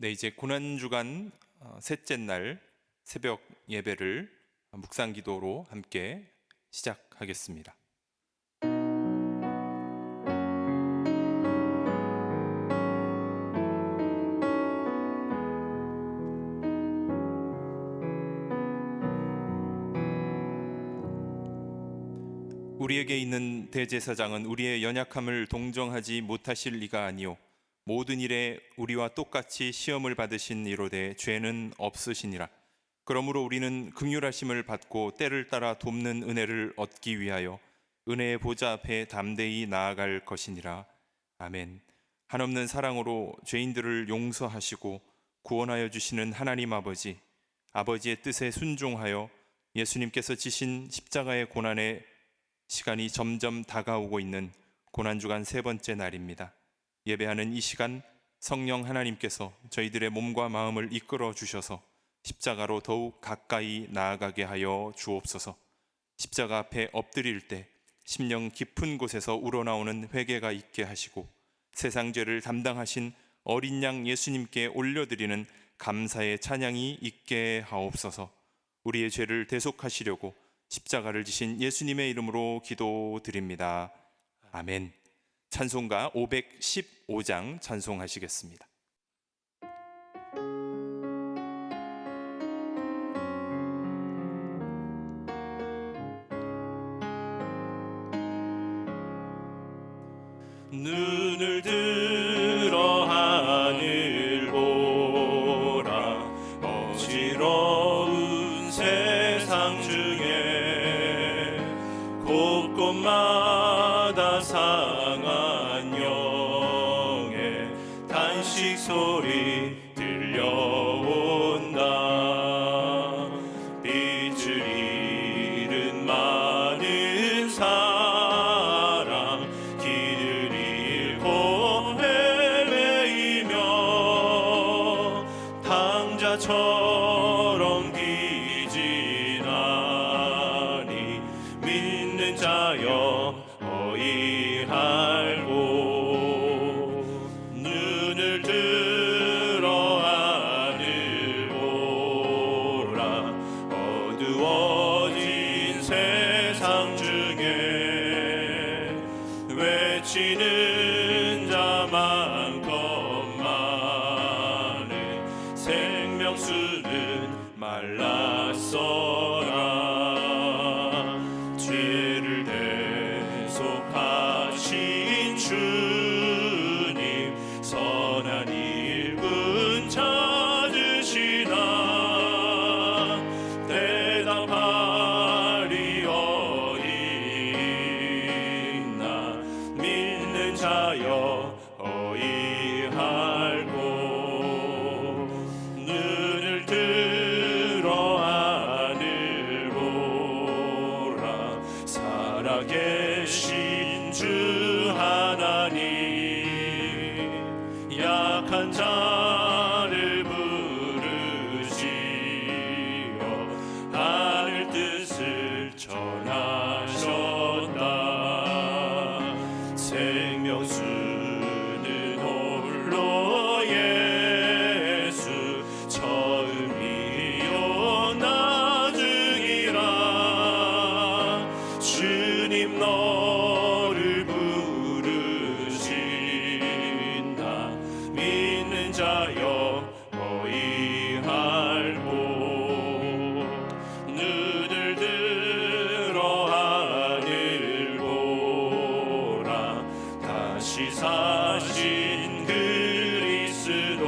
네, 이제 고난주간 셋째 날 새벽 예배를 묵상 기도로 함께 시작하겠습니다. 우리에게 있는 대제사장은 우리의 연약함을 동정하지 못하실 리가 아니요 모든 일에 우리와 똑같이 시험을 받으신 이로되 죄는 없으시니라. 그러므로 우리는 긍휼하심을 받고 때를 따라 돕는 은혜를 얻기 위하여 은혜의 보좌 앞에 담대히 나아갈 것이니라. 아멘. 한없는 사랑으로 죄인들을 용서하시고 구원하여 주시는 하나님 아버지, 아버지의 뜻에 순종하여 예수님께서 지신 십자가의 고난의 시간이 점점 다가오고 있는 고난주간 세 번째 날입니다. 예배하는 이 시간 성령 하나님께서 저희들의 몸과 마음을 이끌어 주셔서 십자가로 더욱 가까이 나아가게 하여 주옵소서. 십자가 앞에 엎드릴 때 심령 깊은 곳에서 우러나오는 회개가 있게 하시고 세상 죄를 담당하신 어린 양 예수님께 올려드리는 감사의 찬양이 있게 하옵소서. 우리의 죄를 대속하시려고 십자가를 지신 예수님의 이름으로 기도드립니다. 아멘. 찬송가 515장 찬송하시겠습니다. 눈을 들어 하늘 보라. 어지러운 세상 중에 곳곳마다 상한 영의 단식 소리 들려온다. 빛을 잃은 많은 사람, 길을 잃고 헤매이며 당자처럼 귀진하니 믿는 자여 어이할고. 눈을 들어 하늘 보라. 어두워진 세상 중에 외치는 자 많건만은 생명수는 말랐어라. 죄를 대속하신 주님, 선한 일꾼 찾으시나. 대답하리 어디있나. 믿는 자여 어이할고. 눈을 들어 하늘 보라. 살아계신 주 하나님, 약한 자를 부르시어 하늘 뜻을 전하셨다. 생명수는 홀로 예수, 처음이요 나중이라. 주님 너를 부르신다. 믿는 자여 어이할고. 눈을 들어 하늘 보라. 다시 사신 그리스도,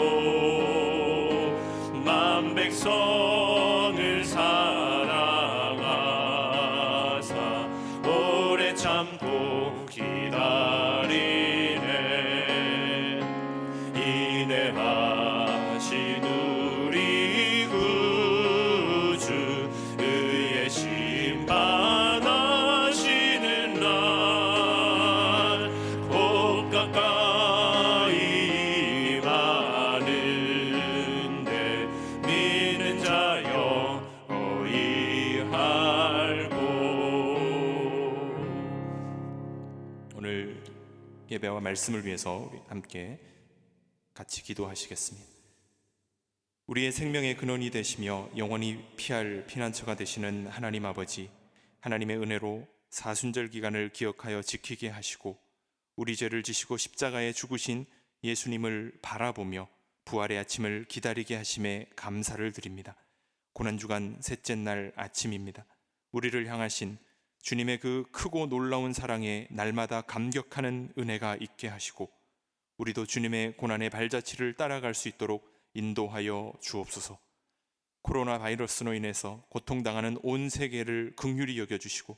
만 백성을 사랑하사 오래 참고 기다리네. 인내하신 우리 구주, 의의 심판하시는 날 곧 가까이 임하는데 믿는 자여 어이할고. 오늘 예배와 말씀을 위해서 우리 함께 같이 기도하시겠습니다. 우리의 생명의 근원이 되시며 영원히 피할 피난처가 되시는 하나님 아버지, 하나님의 은혜로 사순절 기간을 기억하여 지키게 하시고 우리 죄를 지시고 십자가에 죽으신 예수님을 바라보며 부활의 아침을 기다리게 하심에 감사를 드립니다. 고난주간 셋째 날 아침입니다. 우리를 향하신 주님의 그 크고 놀라운 사랑에 날마다 감격하는 은혜가 있게 하시고 우리도 주님의 고난의 발자취를 따라갈 수 있도록 인도하여 주옵소서. 코로나 바이러스로 인해서 고통당하는 온 세계를 긍휼히 여겨주시고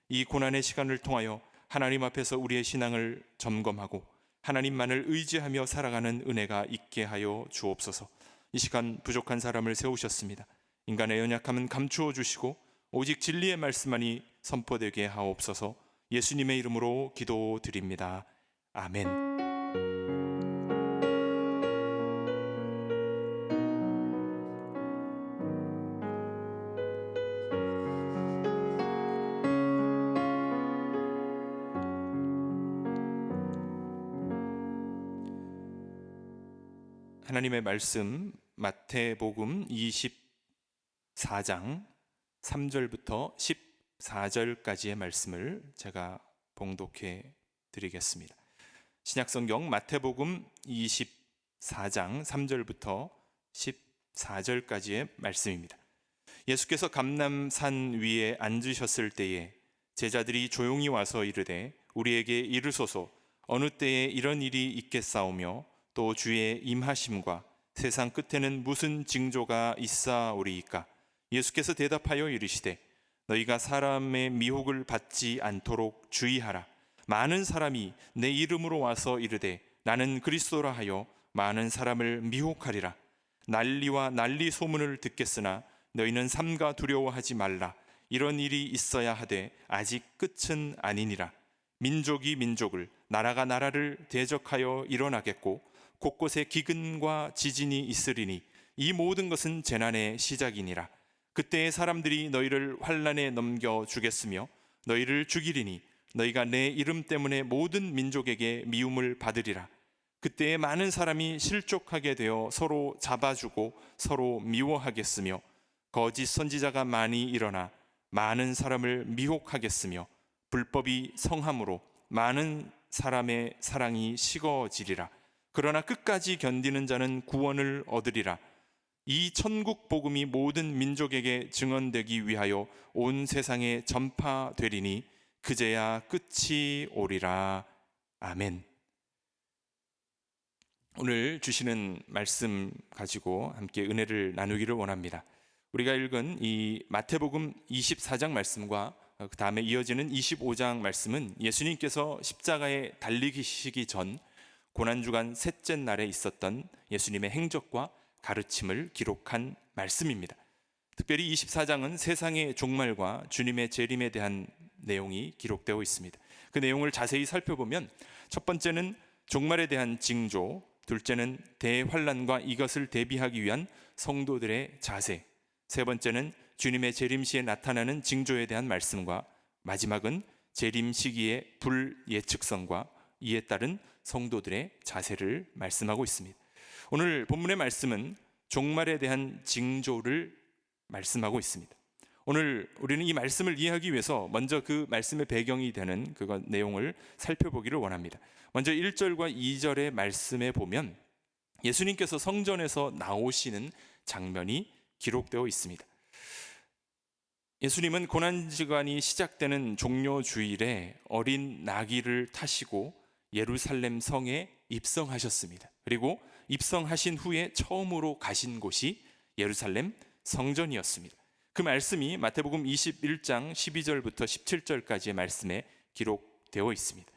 이 고난의 시간을 통하여 하나님 앞에서 우리의 신앙을 점검하고 하나님만을 의지하며 살아가는 은혜가 있게 하여 주옵소서. 이 시간 부족한 사람을 세우셨습니다. 인간의 연약함은 감추어 주시고 오직 진리의 말씀만이 선포되게 하옵소서. 예수님의 이름으로 기도드립니다. 아멘. 하나님의 말씀 마태복음 24장 3절부터 14절까지의 말씀을 제가 봉독해 드리겠습니다. 신약성경 마태복음 24장 3절부터 14절까지의 말씀입니다. 예수께서 감람산 위에 앉으셨을 때에 제자들이 조용히 와서 이르되 우리에게 이르소서 어느 때에 이런 일이 있겠사오며 또 주의 임하심과 세상 끝에는 무슨 징조가 있사오리이까? 예수께서 대답하여 이르시되 너희가 사람의 미혹을 받지 않도록 주의하라. 많은 사람이 내 이름으로 와서 이르되 나는 그리스도라 하여 많은 사람을 미혹하리라. 난리와 난리 소문을 듣겠으나 너희는 삼가 두려워하지 말라. 이런 일이 있어야 하되 아직 끝은 아니니라. 민족이 민족을, 나라가 나라를 대적하여 일어나겠고 곳곳에 기근과 지진이 있으리니 이 모든 것은 재난의 시작이니라. 그때에 사람들이 너희를 환난에 넘겨 주겠으며 너희를 죽이리니 너희가 내 이름 때문에 모든 민족에게 미움을 받으리라. 그때에 많은 사람이 실족하게 되어 서로 잡아주고 서로 미워하겠으며 거짓 선지자가 많이 일어나 많은 사람을 미혹하겠으며 불법이 성함으로 많은 사람의 사랑이 식어지리라. 그러나 끝까지 견디는 자는 구원을 얻으리라. 이 천국 복음이 모든 민족에게 증언되기 위하여 온 세상에 전파되리니 그제야 끝이 오리라. 아멘. 오늘 주시는 말씀 가지고 함께 은혜를 나누기를 원합니다. 우리가 읽은 이 마태복음 24장 말씀과 그 다음에 이어지는 25장 말씀은 예수님께서 십자가에 달리시기 전 고난주간 셋째 날에 있었던 예수님의 행적과 가르침을 기록한 말씀입니다. 특별히 24장은 세상의 종말과 주님의 재림에 대한 내용이 기록되어 있습니다. 그 내용을 자세히 살펴보면 첫 번째는 종말에 대한 징조, 둘째는 대환란과 이것을 대비하기 위한 성도들의 자세, 세 번째는 주님의 재림 시에 나타나는 징조에 대한 말씀과 마지막은 재림 시기의 불예측성과 이에 따른 성도들의 자세를 말씀하고 있습니다. 오늘 본문의 말씀은 종말에 대한 징조를 말씀하고 있습니다. 오늘 우리는 이 말씀을 이해하기 위해서 먼저 그 말씀의 배경이 되는 그 내용을 살펴보기를 원합니다. 먼저 1절과 2절의 말씀에 보면 예수님께서 성전에서 나오시는 장면이 기록되어 있습니다. 예수님은 고난주간이 시작되는 종료 주일에 어린 나귀를 타시고 예루살렘 성에 입성하셨습니다. 그리고 입성하신 후에 처음으로 가신 곳이 예루살렘 성전이었습니다. 그 말씀이 마태복음 21장 12절부터 17절까지의 말씀에 기록되어 있습니다.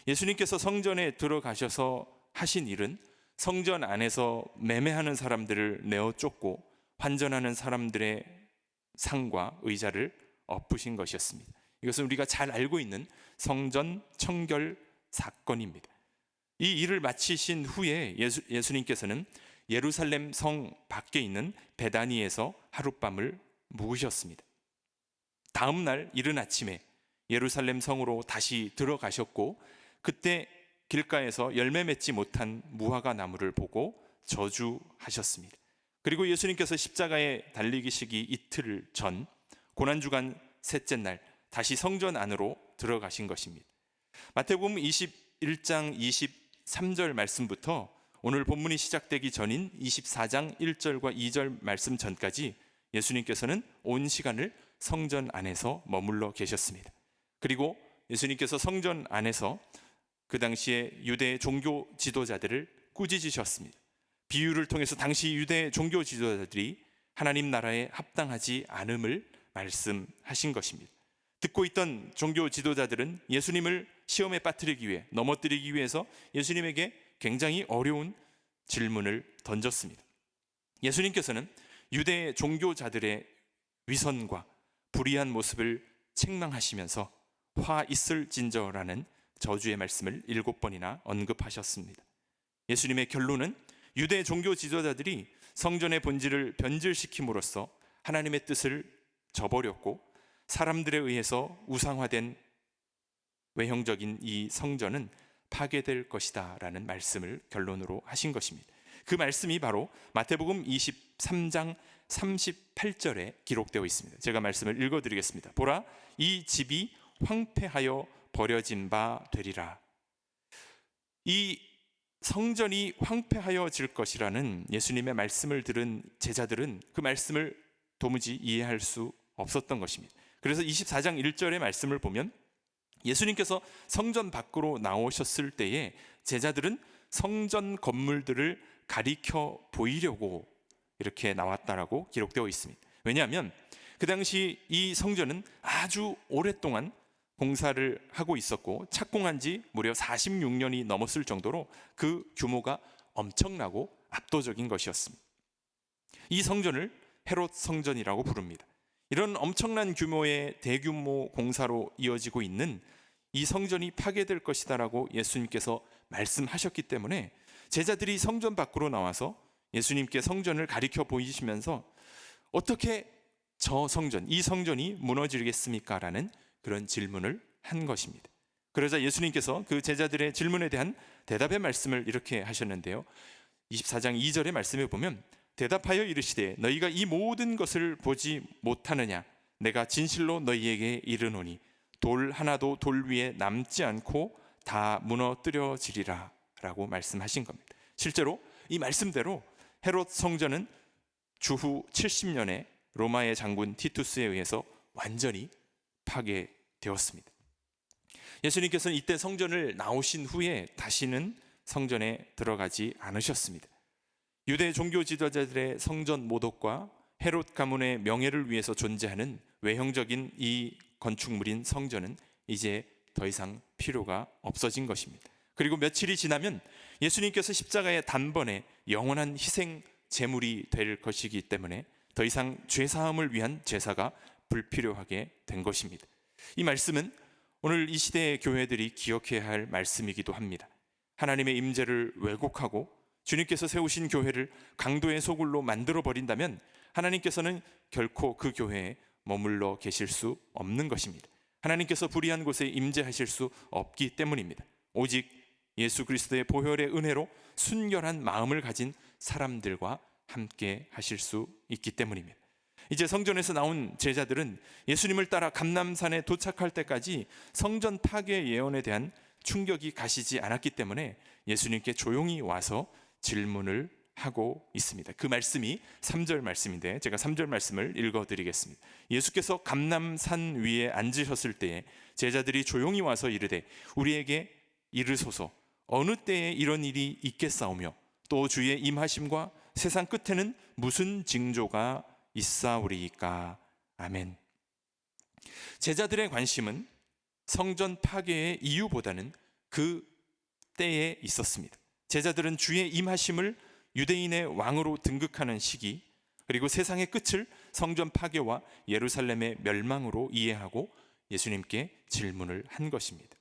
예수님께서 성전에 들어가셔서 하신 일은 성전 안에서 매매하는 사람들을 내어 쫓고 환전하는 사람들의 상과 의자를 엎으신 것이었습니다. 이것은 우리가 잘 알고 있는 성전 청결 사건입니다. 이 일을 마치신 후에 예수님께서는 예루살렘 성 밖에 있는 베다니에서 하룻밤을 묵으셨습니다. 다음 날 이른 아침에 예루살렘 성으로 다시 들어가셨고 그때 길가에서 열매 맺지 못한 무화과 나무를 보고 저주하셨습니다. 그리고 예수님께서 십자가에 달리시기 이틀 전 고난주간 셋째 날 다시 성전 안으로 들어가신 것입니다. 마태복음 21장 23절 말씀부터 오늘 본문이 시작되기 전인 24장 1절과 2절 말씀 전까지 예수님께서는 온 시간을 성전 안에서 머물러 계셨습니다. 그리고 예수님께서 성전 안에서 그 당시에 유대 종교 지도자들을 꾸짖으셨습니다. 비유를 통해서 당시 유대 종교 지도자들이 하나님 나라에 합당하지 않음을 말씀하신 것입니다. 듣고 있던 종교 지도자들은 예수님을 시험에 빠뜨리기 위해, 넘어뜨리기 위해서 예수님에게 굉장히 어려운 질문을 던졌습니다. 예수님께서는 유대 종교자들의 위선과 불의한 모습을 책망하시면서 화 있을진저라는 저주의 말씀을 7번이나 언급하셨습니다. 예수님의 결론은 유대 종교 지도자들이 성전의 본질을 변질시킴으로써 하나님의 뜻을 저버렸고 사람들에 의해서 우상화된 외형적인 이 성전은 파괴될 것이다 라는 말씀을 결론으로 하신 것입니다. 그 말씀이 바로 마태복음 23장 38절에 기록되어 있습니다. 제가 말씀을 읽어드리겠습니다. 보라, 이 집이 황폐하여 버려진 바 되리라. 이 성전이 황폐하여질 것이라는 예수님의 말씀을 들은 제자들은 그 말씀을 도무지 이해할 수 없었던 것입니다. 그래서 24장 1절의 말씀을 보면 예수님께서 성전 밖으로 나오셨을 때에 제자들은 성전 건물들을 가리켜 보이려고 이렇게 나왔다라고 기록되어 있습니다. 왜냐하면 그 당시 이 성전은 아주 오랫동안 공사를 하고 있었고 착공한 지 무려 46년이 넘었을 정도로 그 규모가 엄청나고 압도적인 것이었습니다. 이 성전을 헤롯 성전이라고 부릅니다. 이런 엄청난 규모의 대규모 공사로 이어지고 있는 이 성전이 파괴될 것이다라고 예수님께서 말씀하셨기 때문에 제자들이 성전 밖으로 나와서 예수님께 성전을 가리켜 보이시면서 어떻게 저 성전, 이 성전이 무너지겠습니까? 라는 그런 질문을 한 것입니다. 그러자 예수님께서 그 제자들의 질문에 대한 대답의 말씀을 이렇게 하셨는데요. 24장 2절의 말씀에 보면 대답하여 이르시되 너희가 이 모든 것을 보지 못하느냐? 내가 진실로 너희에게 이르노니 돌 하나도 돌 위에 남지 않고 다 무너뜨려지리라 라고 말씀하신 겁니다. 실제로 이 말씀대로 헤롯 성전은 주후 70년에 로마의 장군 티투스에 의해서 완전히 파괴되었습니다. 예수님께서는 이때 성전을 나오신 후에 다시는 성전에 들어가지 않으셨습니다. 유대 종교 지도자들의 성전 모독과 헤롯 가문의 명예를 위해서 존재하는 외형적인 이 건축물인 성전은 이제 더 이상 필요가 없어진 것입니다. 그리고 며칠이 지나면 예수님께서 십자가의 단번에 영원한 희생 제물이 될 것이기 때문에 더 이상 죄사함을 위한 제사가 불필요하게 된 것입니다. 이 말씀은 오늘 이 시대의 교회들이 기억해야 할 말씀이기도 합니다. 하나님의 임재를 왜곡하고 주님께서 세우신 교회를 강도의 소굴로 만들어 버린다면 하나님께서는 결코 그 교회에 머물러 계실 수 없는 것입니다. 하나님께서 불의한 곳에 임재하실 수 없기 때문입니다. 오직 예수 그리스도의 보혈의 은혜로 순결한 마음을 가진 사람들과 함께 하실 수 있기 때문입니다. 이제 성전에서 나온 제자들은 예수님을 따라 감람산에 도착할 때까지 성전 파괴 예언에 대한 충격이 가시지 않았기 때문에 예수님께 조용히 와서 질문을 하고 있습니다. 그 말씀이 3절 말씀인데 제가 3절 말씀을 읽어드리겠습니다. 예수께서 감람산 위에 앉으셨을 때에 제자들이 조용히 와서 이르되 우리에게 이르소서 어느 때에 이런 일이 있겠사오며 또 주의 임하심과 세상 끝에는 무슨 징조가 있사오리이까. 아멘. 제자들의 관심은 성전 파괴의 이유보다는 그 때에 있었습니다. 제자들은 주의 임하심을 유대인의 왕으로 등극하는 시기, 그리고 세상의 끝을 성전 파괴와 예루살렘의 멸망으로 이해하고 예수님께 질문을 한 것입니다.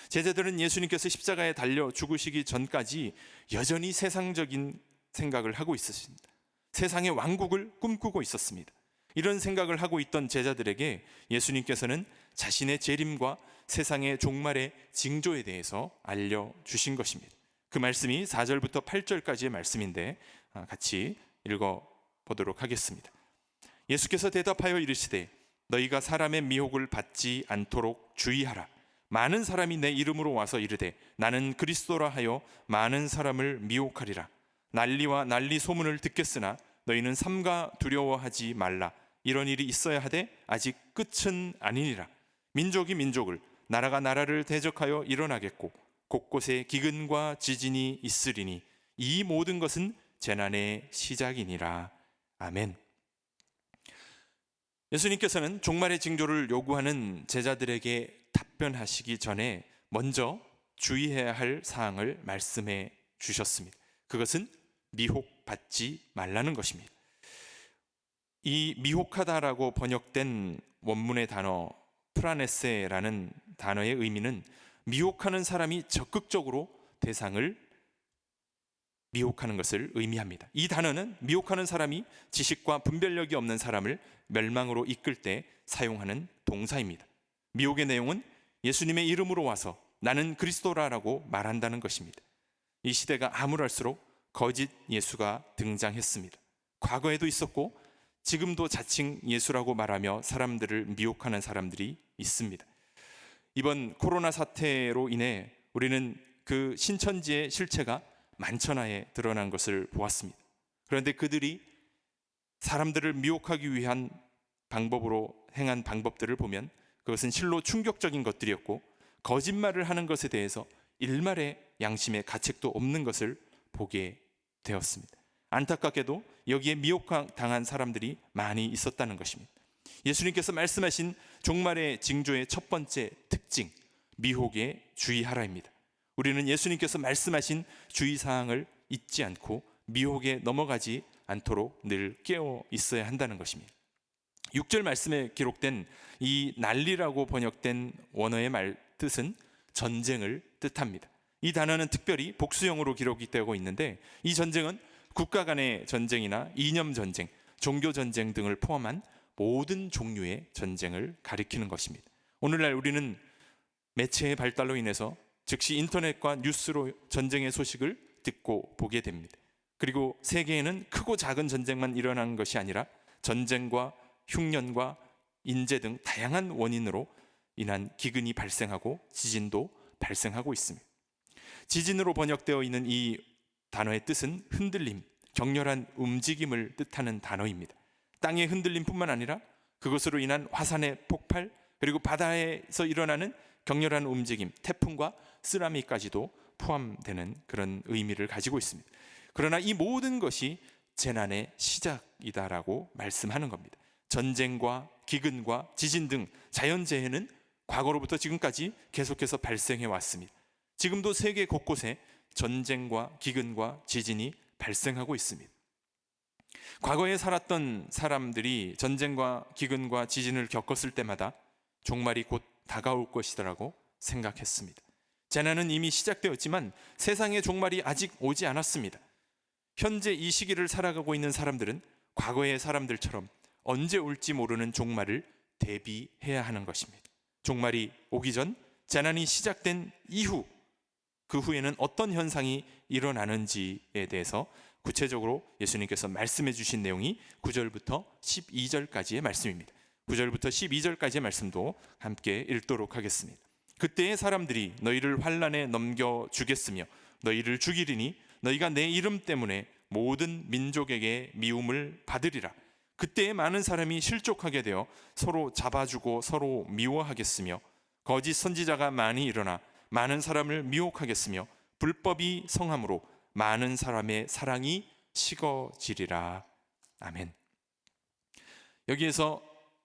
제자들은 예수님께서 십자가에 달려 죽으시기 전까지 여전히 세상적인 생각을 하고 있었습니다. 세상의 왕국을 꿈꾸고 있었습니다. 이런 생각을 하고 있던 제자들에게 예수님께서는 자신의 재림과 세상의 종말의 징조에 대해서 알려주신 것입니다. 그 말씀이 4절부터 8절까지의 말씀인데 같이 읽어 보도록 하겠습니다. 예수께서 대답하여 이르시되 너희가 사람의 미혹을 받지 않도록 주의하라. 많은 사람이 내 이름으로 와서 이르되 나는 그리스도라 하여 많은 사람을 미혹하리라. 난리와 난리 소문을 듣겠으나 너희는 삼가 두려워하지 말라. 이런 일이 있어야 하되 아직 끝은 아니니라. 민족이 민족을, 나라가 나라를 대적하여 일어나겠고 곳곳에 기근과 지진이 있으리니 이 모든 것은 재난의 시작이니라. 아멘. 예수님께서는 종말의 징조를 요구하는 제자들에게 답변하시기 전에 먼저 주의해야 할 사항을 말씀해 주셨습니다. 그것은 미혹받지 말라는 것입니다. 이 미혹하다라고 번역된 원문의 단어 프라네세라는 단어의 의미는 미혹하는 사람이 적극적으로 대상을 미혹하는 것을 의미합니다. 이 단어는 미혹하는 사람이 지식과 분별력이 없는 사람을 멸망으로 이끌 때 사용하는 동사입니다. 미혹의 내용은 예수님의 이름으로 와서 나는 그리스도라라고 말한다는 것입니다. 이 시대가 암울할수록 거짓 예수가 등장했습니다. 과거에도 있었고 지금도 자칭 예수라고 말하며 사람들을 미혹하는 사람들이 있습니다. 이번 코로나 사태로 인해 우리는 그 신천지의 실체가 만천하에 드러난 것을 보았습니다. 그런데 그들이 사람들을 미혹하기 위한 방법으로 행한 방법들을 보면 그것은 실로 충격적인 것들이었고 거짓말을 하는 것에 대해서 일말의 양심의 가책도 없는 것을 보게 되었습니다. 안타깝게도 여기에 미혹당한 사람들이 많이 있었다는 것입니다. 예수님께서 말씀하신 종말의 징조의 첫 번째 특징, 미혹에 주의하라입니다. 우리는 예수님께서 말씀하신 주의사항을 잊지 않고 미혹에 넘어가지 않도록 늘 깨어 있어야 한다는 것입니다. 6절 말씀에 기록된 이 난리라고 번역된 원어의 말 뜻은 전쟁을 뜻합니다. 이 단어는 특별히 복수형으로 기록이 되고 있는데 이 전쟁은 국가 간의 전쟁이나 이념 전쟁, 종교 전쟁 등을 포함한 모든 종류의 전쟁을 가리키는 것입니다. 오늘날 우리는 매체의 발달로 인해서 즉시 인터넷과 뉴스로 전쟁의 소식을 듣고 보게 됩니다. 그리고 세계에는 크고 작은 전쟁만 일어나는 것이 아니라 전쟁과 흉년과 인재 등 다양한 원인으로 인한 기근이 발생하고 지진도 발생하고 있습니다. 지진으로 번역되어 있는 이 단어의 뜻은 흔들림, 격렬한 움직임을 뜻하는 단어입니다. 땅의 흔들림뿐만 아니라 그것으로 인한 화산의 폭발, 그리고 바다에서 일어나는 격렬한 움직임, 태풍과 쓰나미까지도 포함되는 그런 의미를 가지고 있습니다. 그러나 이 모든 것이 재난의 시작이다라고 말씀하는 겁니다. 전쟁과 기근과 지진 등 자연재해는 과거로부터 지금까지 계속해서 발생해 왔습니다. 지금도 세계 곳곳에 전쟁과 기근과 지진이 발생하고 있습니다. 과거에 살았던 사람들이 전쟁과 기근과 지진을 겪었을 때마다 종말이 곧 다가올 것이라고 생각했습니다. 재난은 이미 시작되었지만 세상의 종말이 아직 오지 않았습니다. 현재 이 시기를 살아가고 있는 사람들은 과거의 사람들처럼 언제 올지 모르는 종말을 대비해야 하는 것입니다. 종말이 오기 전, 재난이 시작된 이후, 그 후에는 어떤 현상이 일어나는지에 대해서 구체적으로 예수님께서 말씀해 주신 내용이 9절부터 12절까지의 말씀입니다. 9절부터 12절까지의 말씀도 함께 읽도록 하겠습니다. 그때의 사람들이 너희를 환난에 넘겨주겠으며 너희를 죽이리니 너희가 내 이름 때문에 모든 민족에게 미움을 받으리라. 그때에 많은 사람이 실족하게 되어 서로 잡아주고 서로 미워하겠으며 거짓 선지자가 많이 일어나 많은 사람을 미혹하겠으며 불법이 성함으로 많은 사람의 사랑이 식어지리라. 아멘. 여기에서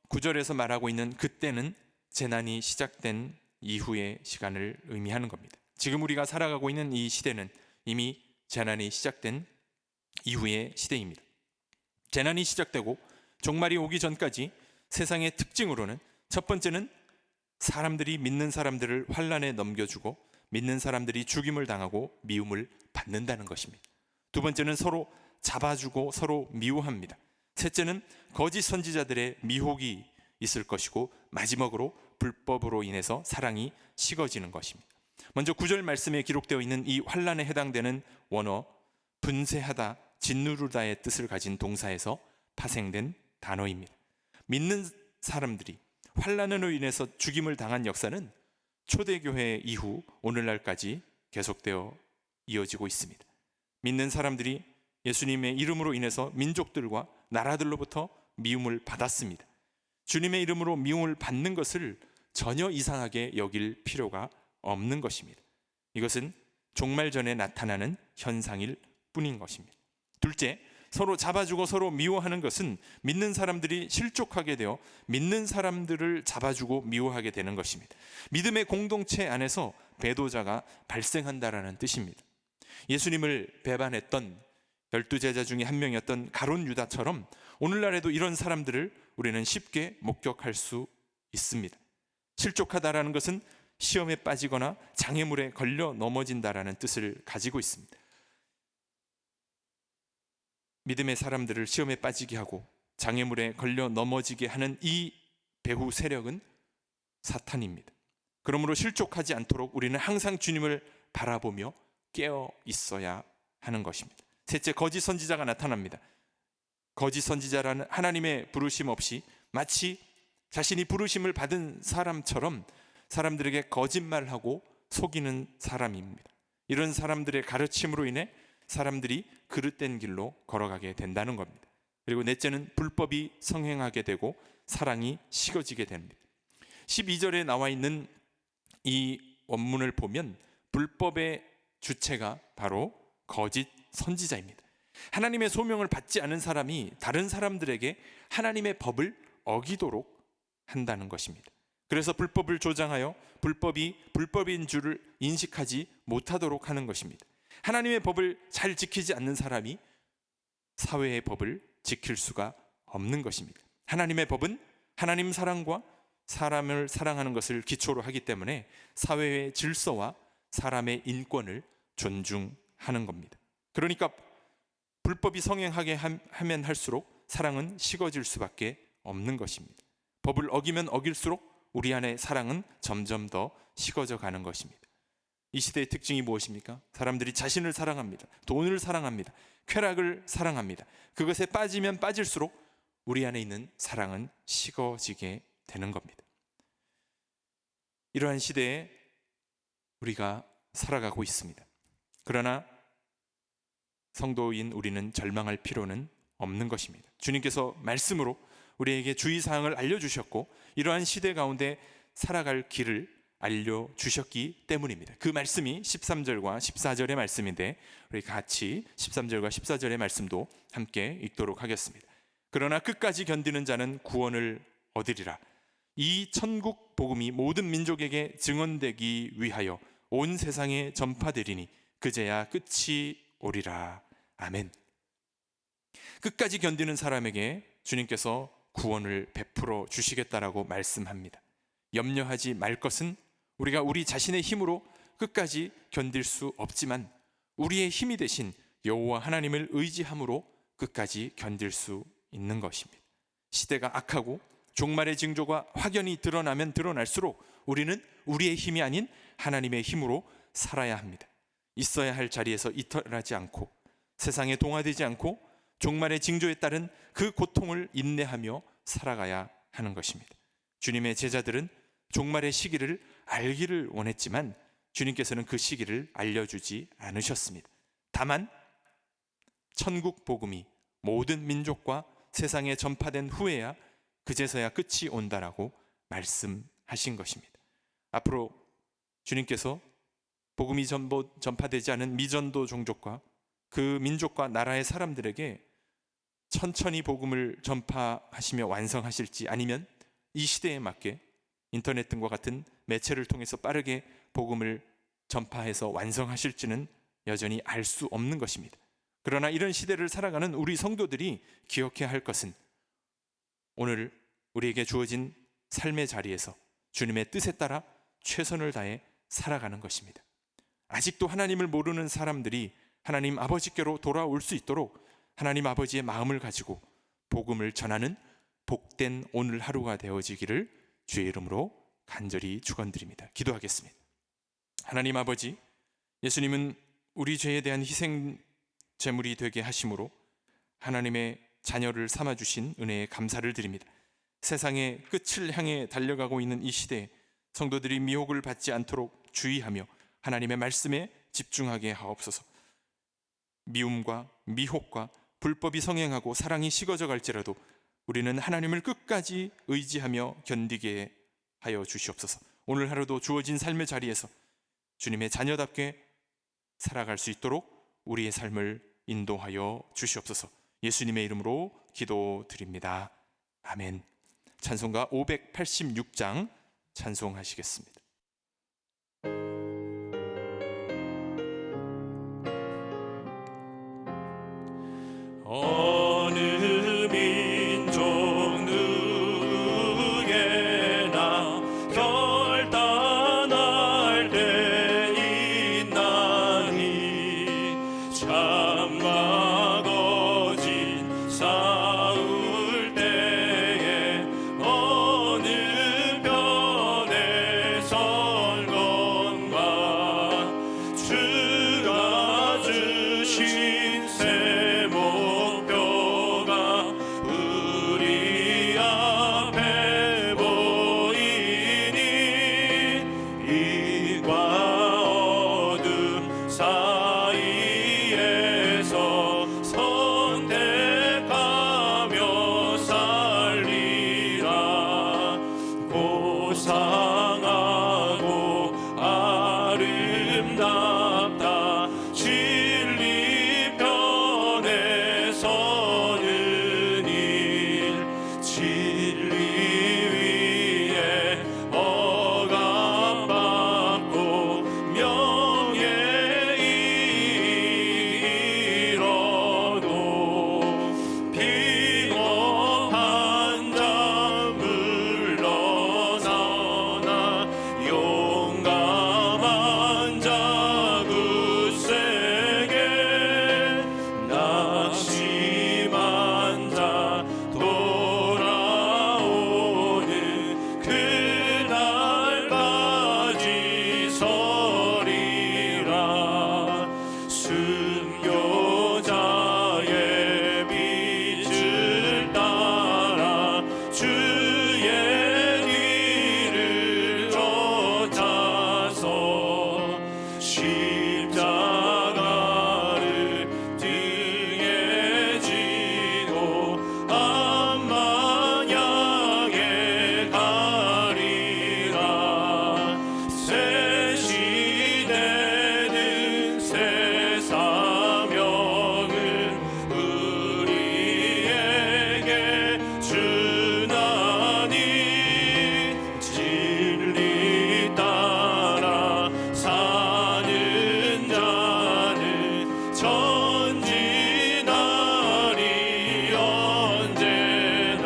9절에서 말하고 있는 그때는 재난이 시작된 이후의 시간을 의미하는 겁니다. 지금 우리가 살아가고 있는 이 시대는 이미 재난이 시작된 이후의 시대입니다. 재난이 시작되고 종말이 오기 전까지 세상의 특징으로는 첫 번째는 사람들이 믿는 사람들을 환난에 넘겨주고 믿는 사람들이 죽임을 당하고 미움을 받는다는 것입니다. 두 번째는 서로 잡아주고 서로 미워합니다. 셋째는 거짓 선지자들의 미혹이 있을 것이고 마지막으로 불법으로 인해서 사랑이 식어지는 것입니다. 먼저 9절 말씀에 기록되어 있는 이 환난에 해당되는 원어 분쇄하다 진누르다의 뜻을 가진 동사에서 파생된 단어입니다. 믿는 사람들이 환난으로 인해서 죽임을 당한 역사는 초대교회 이후 오늘날까지 계속되어 이어지고 있습니다. 믿는 사람들이 예수님의 이름으로 인해서 민족들과 나라들로부터 미움을 받았습니다. 주님의 이름으로 미움을 받는 것을 전혀 이상하게 여길 필요가 없는 것입니다. 이것은 종말 전에 나타나는 현상일 뿐인 것입니다. 둘째, 서로 잡아주고 서로 미워하는 것은 믿는 사람들이 실족하게 되어 믿는 사람들을 잡아주고 미워하게 되는 것입니다. 믿음의 공동체 안에서 배도자가 발생한다라는 뜻입니다. 예수님을 배반했던 12제자 중에 한 명이었던 가룟 유다처럼 오늘날에도 이런 사람들을 우리는 쉽게 목격할 수 있습니다. 실족하다라는 것은 시험에 빠지거나 장애물에 걸려 넘어진다라는 뜻을 가지고 있습니다. 믿음의 사람들을 시험에 빠지게 하고 장애물에 걸려 넘어지게 하는 이 배후 세력은 사탄입니다. 그러므로 실족하지 않도록 우리는 항상 주님을 바라보며 깨어 있어야 하는 것입니다. 셋째, 거짓 선지자가 나타납니다. 거짓 선지자라는 하나님의 부르심 없이 마치 자신이 부르심을 받은 사람처럼 사람들에게 거짓말하고 속이는 사람입니다. 이런 사람들의 가르침으로 인해 사람들이 그릇된 길로 걸어가게 된다는 겁니다. 그리고 넷째는 불법이 성행하게 되고 사랑이 식어지게 됩니다. 12절에 나와 있는 이 원문을 보면 불법의 주체가 바로 거짓 선지자입니다. 하나님의 소명을 받지 않은 사람이 다른 사람들에게 하나님의 법을 어기도록 한다는 것입니다. 그래서 불법을 조장하여 불법이 불법인 줄을 인식하지 못하도록 하는 것입니다. 하나님의 법을 잘 지키지 않는 사람이 사회의 법을 지킬 수가 없는 것입니다. 하나님의 법은 하나님 사랑과 사람을 사랑하는 것을 기초로 하기 때문에 사회의 질서와 사람의 인권을 존중하는 겁니다. 그러니까 불법이 성행하게 하면 할수록 사랑은 식어질 수밖에 없는 것입니다. 법을 어기면 어길수록 우리 안의 사랑은 점점 더 식어져 가는 것입니다. 이 시대의 특징이 무엇입니까? 사람들이 자신을 사랑합니다. 돈을 사랑합니다. 쾌락을 사랑합니다. 그것에 빠지면 빠질수록 우리 안에 있는 사랑은 식어지게 되는 겁니다. 이러한 시대에 우리가 살아가고 있습니다. 그러나 성도인 우리는 절망할 필요는 없는 것입니다. 주님께서 말씀으로 우리에게 주의사항을 알려주셨고 이러한 시대 가운데 살아갈 길을 알려주셨기 때문입니다. 그 말씀이 13절과 14절의 말씀인데 우리 같이 13절과 14절의 말씀도 함께 읽도록 하겠습니다. 그러나 끝까지 견디는 자는 구원을 얻으리라. 이 천국 복음이 모든 민족에게 증언되기 위하여 온 세상에 전파되리니 그제야 끝이 오리라. 아멘. 끝까지 견디는 사람에게 주님께서 구원을 베풀어 주시겠다라고 말씀합니다. 염려하지 말 것은 우리가 우리 자신의 힘으로 끝까지 견딜 수 없지만 우리의 힘이 되신 여호와 하나님을 의지함으로 끝까지 견딜 수 있는 것입니다. 시대가 악하고 종말의 징조가 확연히 드러나면 드러날수록 우리는 우리의 힘이 아닌 하나님의 힘으로 살아야 합니다. 있어야 할 자리에서 이탈하지 않고 세상에 동화되지 않고 종말의 징조에 따른 그 고통을 인내하며 살아가야 하는 것입니다. 주님의 제자들은 종말의 시기를 알기를 원했지만 주님께서는 그 시기를 알려주지 않으셨습니다. 다만 천국 복음이 모든 민족과 세상에 전파된 후에야 그제서야 끝이 온다라고 말씀하신 것입니다. 앞으로 주님께서 복음이 전파되지 않은 미전도 종족과 그 민족과 나라의 사람들에게 천천히 복음을 전파하시며 완성하실지 아니면 이 시대에 맞게 인터넷 등과 같은 매체를 통해서 빠르게 복음을 전파해서 완성하실지는 여전히 알 수 없는 것입니다. 그러나 이런 시대를 살아가는 우리 성도들이 기억해야 할 것은 오늘 우리에게 주어진 삶의 자리에서 주님의 뜻에 따라 최선을 다해 살아가는 것입니다. 아직도 하나님을 모르는 사람들이 하나님 아버지께로 돌아올 수 있도록 하나님 아버지의 마음을 가지고 복음을 전하는 복된 오늘 하루가 되어지기를 주의 이름으로 간절히 축원드립니다. 기도하겠습니다. 하나님 아버지, 예수님은 우리 죄에 대한 희생 제물이 되게 하심으로 하나님의 자녀를 삼아주신 은혜에 감사를 드립니다. 세상의 끝을 향해 달려가고 있는 이 시대에 성도들이 미혹을 받지 않도록 주의하며 하나님의 말씀에 집중하게 하옵소서. 미움과 미혹과 불법이 성행하고 사랑이 식어져 갈지라도 우리는 하나님을 끝까지 의지하며 견디게 하여 주시옵소서. 오늘 하루도 주어진 삶의 자리에서 주님의 자녀답게 살아갈 수 있도록 우리의 삶을 인도하여 주시옵소서. 예수님의 이름으로 기도드립니다. 아멘. 찬송가 586장 찬송하시겠습니다. 어느 민족 누구에나 결단할 때 있나니 참마 거짓 싸울 때에 어느 편에 설 건가 주가 주신 새 목표가 우리 앞에 보이니 빛과 어둠 사이에서 선택하며 살리라. 고상하고 아름답다 진리 편에 서는 일 진리 위에 억압받고 명예 잃어도 비겁한 자 물러서나 용감한 자 굳세게 낙심한 자 돌아오는 그날까지 서리라. 순교자의 빛을 따라 주의 길을 쫓아서 십자가를 등에 지고 암만 향해 가리라. 새 시대는 새 사명을 우리에게 주나니 진리 따라 사는 자는 전진하리 언제나.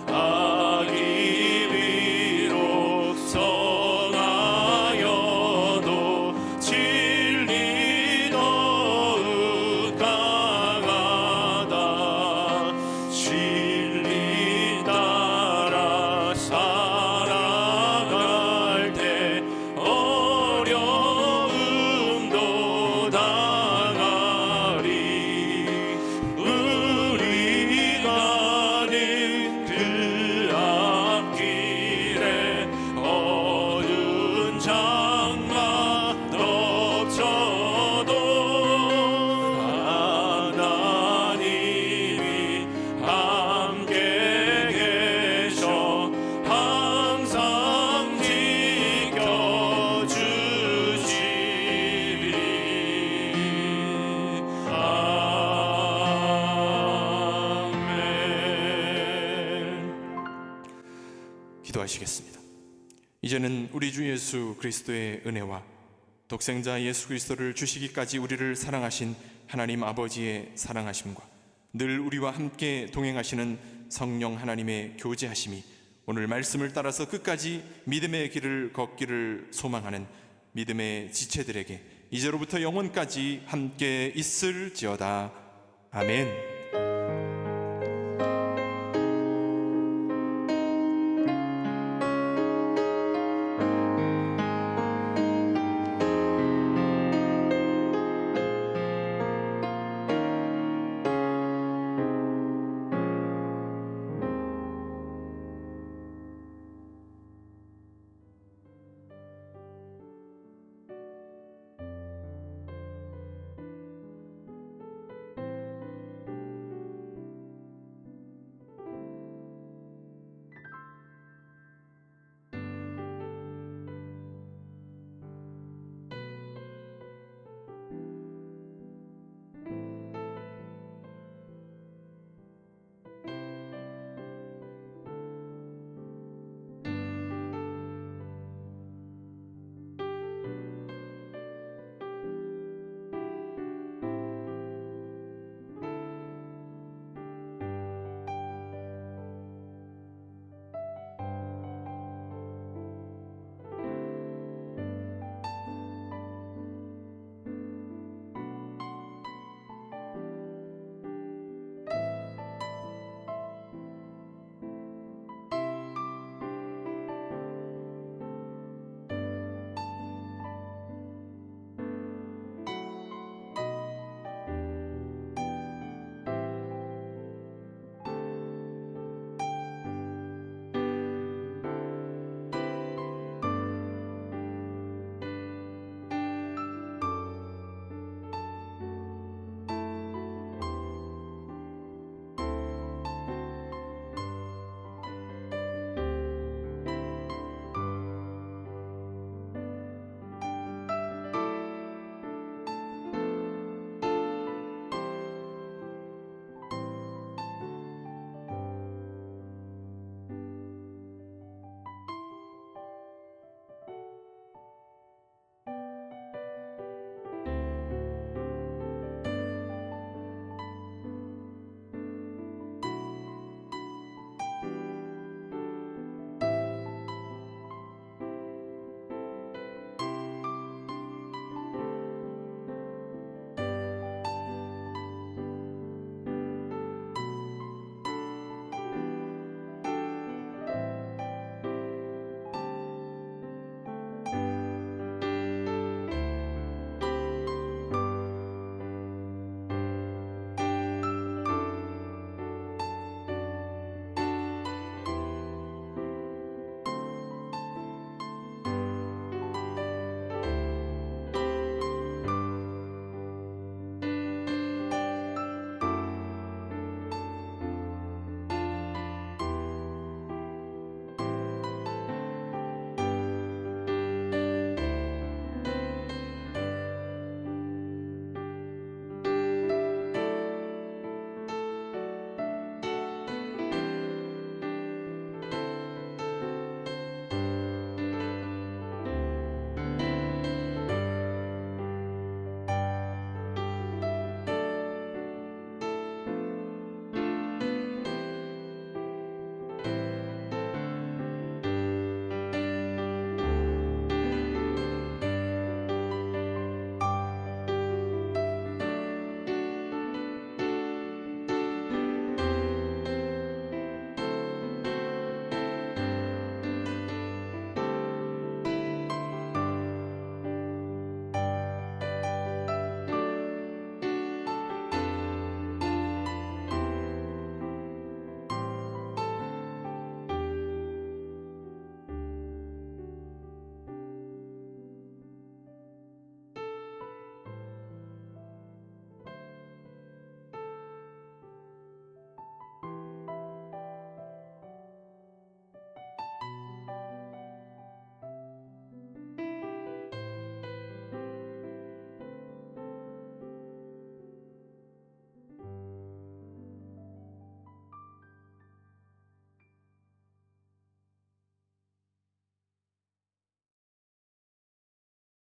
악이 비록 성하여도 진리 더욱 강하다. 진리 따라 살아갈 때 어려움도 당하리. 우리 가는 그 앞길에 어두운 장막 덮쳐도 하나님이 함께 계셔 항상 지켜주시리. 아멘. 기도하시겠습니다. 이제는 우리 주 예수 그리스도의 은혜와 독생자 예수 그리스도를 주시기까지 우리를 사랑하신 하나님 아버지의 사랑하심과 늘 우리와 함께 동행하시는 성령 하나님의 교제하심이 오늘 말씀을 따라서 끝까지 믿음의 길을 걷기를 소망하는 믿음의 지체들에게 이제로부터 영원까지 함께 있을지어다. 아멘.